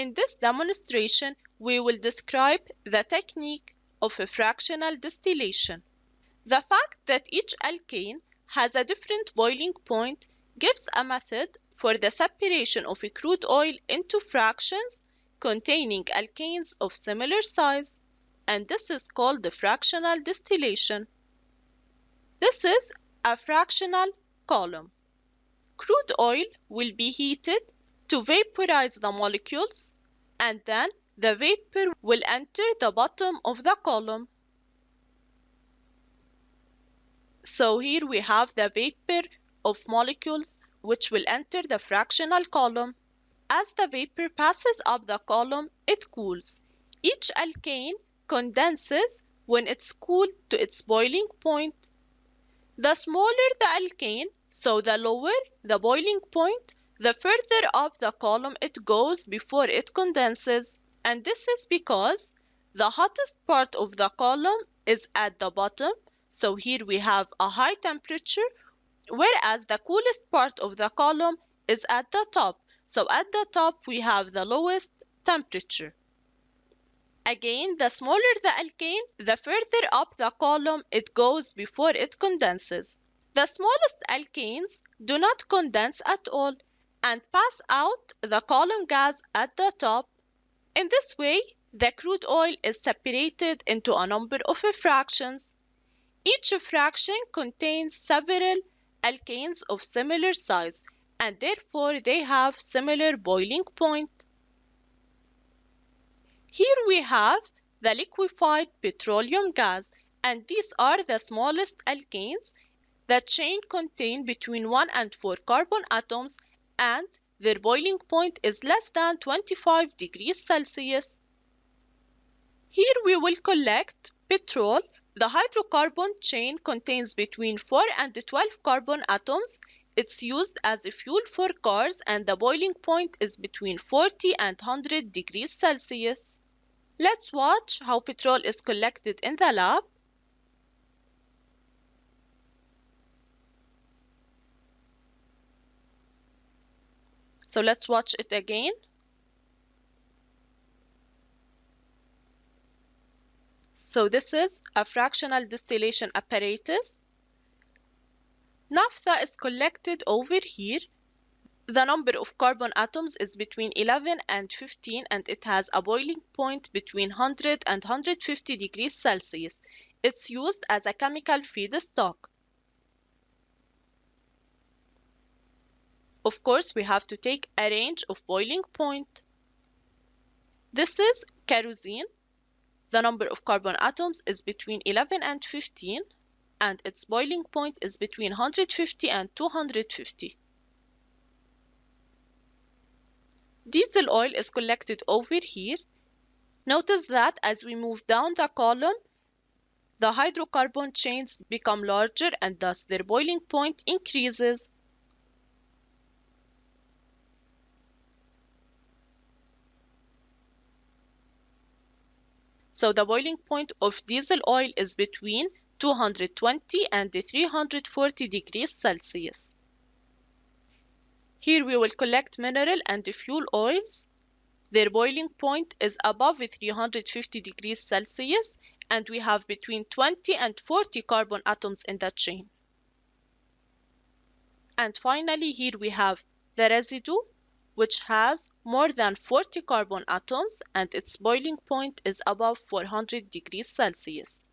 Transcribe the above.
In this demonstration, we will describe the technique of a fractional distillation. The fact that each alkane has a different boiling point gives a method for the separation of a crude oil into fractions containing alkanes of similar size, and this is called the fractional distillation. This is a fractional column. Crude oil will be heated to vaporize the molecules, and then the vapor will enter the bottom of the column. So here we have the vapor of molecules which will enter the fractional column. As the vapor passes up the column, it cools. Each alkane condenses when it's cooled to its boiling point. The smaller the alkane, so the lower the boiling point, the further up the column it goes before it condenses. And this is because the hottest part of the column is at the bottom, so here we have a high temperature, whereas the coolest part of the column is at the top. So at the top we have the lowest temperature. Again, the smaller the alkane, the further up the column it goes before it condenses. The smallest alkanes do not condense at all and pass out the column gas at the top. In this way, the crude oil is separated into a number of fractions. Each fraction contains several alkanes of similar size, and therefore they have similar boiling point. Here we have the liquefied petroleum gas, and these are the smallest alkanes. The chain contain between 1 and 4 carbon atoms, and their boiling point is less than 25 degrees Celsius. Here we will collect petrol. The hydrocarbon chain contains between 4 and 12 carbon atoms. It's used as a fuel for cars, and the boiling point is between 40 and 100 degrees Celsius. Let's watch how petrol is collected in the lab. So let's watch it again. So this is a fractional distillation apparatus. Naphtha is collected over here. The number of carbon atoms is between 11 and 15, and it has a boiling point between 100 and 150 degrees Celsius. It's used as a chemical feedstock. Of course, we have to take a range of boiling point. This is kerosene. The number of carbon atoms is between 11 and 15, and its boiling point is between 150 and 250. Diesel oil is collected over here. Notice that as we move down the column, the hydrocarbon chains become larger, and thus their boiling point increases. So the boiling point of diesel oil is between 220 and 340 degrees Celsius. Here we will collect mineral and fuel oils. Their boiling point is above 350 degrees Celsius, and we have between 20 and 40 carbon atoms in the chain. And finally, here we have the residue, which has more than 40 carbon atoms, and its boiling point is above 400 degrees Celsius.